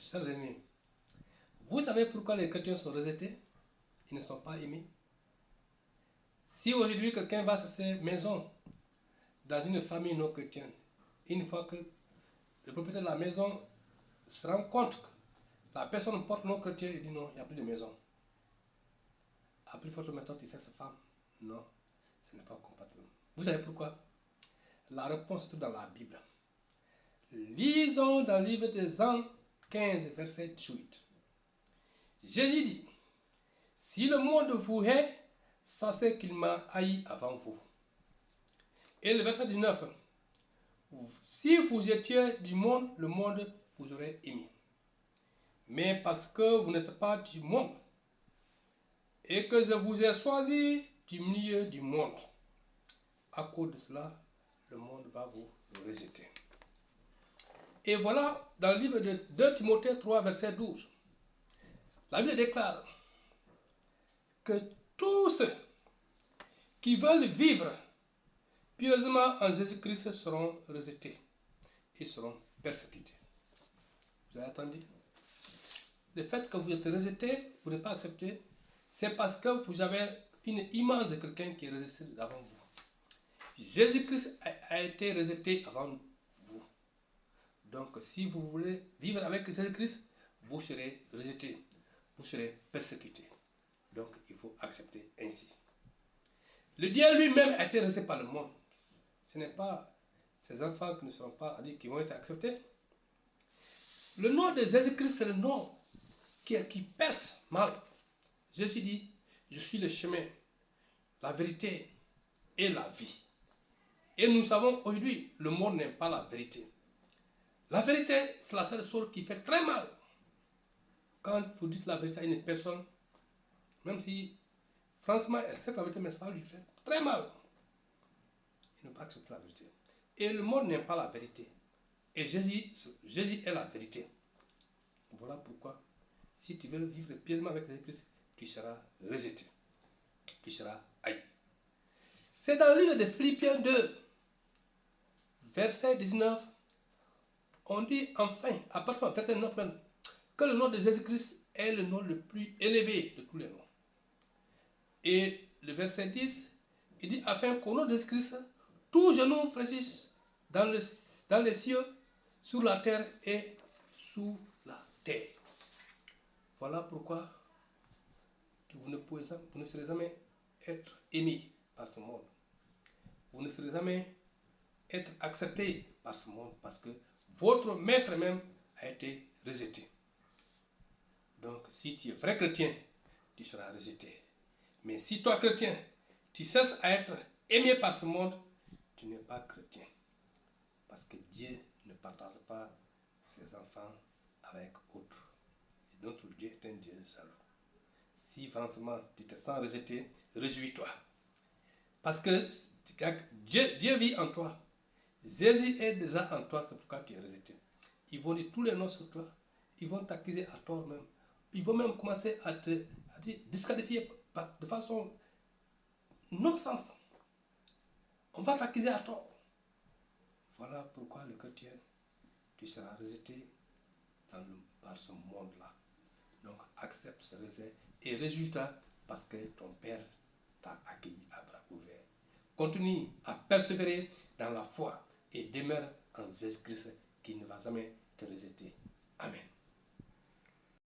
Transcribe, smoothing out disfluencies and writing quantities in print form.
Chers amis, vous savez pourquoi les chrétiens sont rejetés? Ils ne sont pas aimés. Si aujourd'hui quelqu'un va sur ses maisons dans une famille non chrétienne, une fois que le propriétaire de la maison se rend compte que la personne porte non chrétien, il dit non, il n'y a plus de maison. À plus forte méthode, il sait sa femme. Non, ce n'est pas compatible. Vous savez pourquoi? La réponse se trouve dans la Bible. Lisons dans le livre de Jean 15, verset 18. Jésus dit, si le monde vous hait, sachez qu'il m'a haï avant vous. Et le verset 19, si vous étiez du monde, le monde vous aurait aimé. Mais parce que vous n'êtes pas du monde, et que je vous ai choisi du milieu du monde, à cause de cela, le monde va vous rejeter. Et voilà, dans le livre de 2 Timothée 3, verset 12, la Bible déclare que tous ceux qui veulent vivre pieusement en Jésus-Christ seront rejetés et seront persécutés. Vous avez entendu? Le fait que vous êtes rejeté, vous n'êtes pas accepté, c'est parce que vous avez une image de quelqu'un qui est rejeté avant vous. Jésus-Christ a été rejeté avant vous. Donc, si vous voulez vivre avec Jésus-Christ, vous serez rejeté, vous serez persécuté. Donc, il faut accepter ainsi. Le Dieu lui-même a été rejeté par le monde. Ce n'est pas ces enfants qui ne seront pas qui vont être acceptés. Le nom de Jésus-Christ, c'est le nom qui perce mal. Jésus dit, je suis le chemin, la vérité et la vie. Et nous savons aujourd'hui, le monde n'aime pas la vérité. La vérité, c'est la seule chose qui fait très mal. Quand vous dites la vérité à une personne, même si, franchement, elle sait la vérité, mais ça va lui faire très mal. Il ne pas accepter la vérité. Et le monde n'aime pas la vérité. Et Jésus est la vérité. Voilà pourquoi, si tu veux vivre pieusement avec Jésus-Christ, tu seras rejeté. Tu seras haï. C'est dans le livre de Philippiens 2, verset 19, on dit enfin, à partir du verset 9 même, que le nom de Jésus-Christ est le nom le plus élevé de tous les noms. Et le verset 10, il dit afin qu'au nom de Jésus-Christ, tout genou fléchisse dans les cieux, sur la terre et sous la terre. Voilà pourquoi vous ne serez jamais être aimé par ce monde. Vous ne serez jamais être accepté par ce monde parce que votre maître même a été rejeté. Donc, si tu es vrai chrétien, tu seras rejeté. Mais si toi, chrétien, tu cesses à être aimé par ce monde, tu n'es pas chrétien. Parce que Dieu ne partage pas ses enfants avec autres. Notre Dieu est un Dieu jaloux. Si franchement tu te sens rejeté, réjouis-toi. Parce que Dieu vit en toi. Jésus est déjà en toi, c'est pourquoi tu es rejeté. Ils vont dire tous les noms sur toi. Ils vont t'accuser à tort même. Ils vont même commencer à te disqualifier de façon non-sens. On va t'accuser à tort. Voilà pourquoi le chrétien, tu seras rejeté par ce monde-là. Donc accepte ce rejet et réjouis-toi parce que ton Père t'a accueilli à bras ouverts. Continue à persévérer dans la foi et demeure en Jésus-Christ qui ne va jamais te rejeter.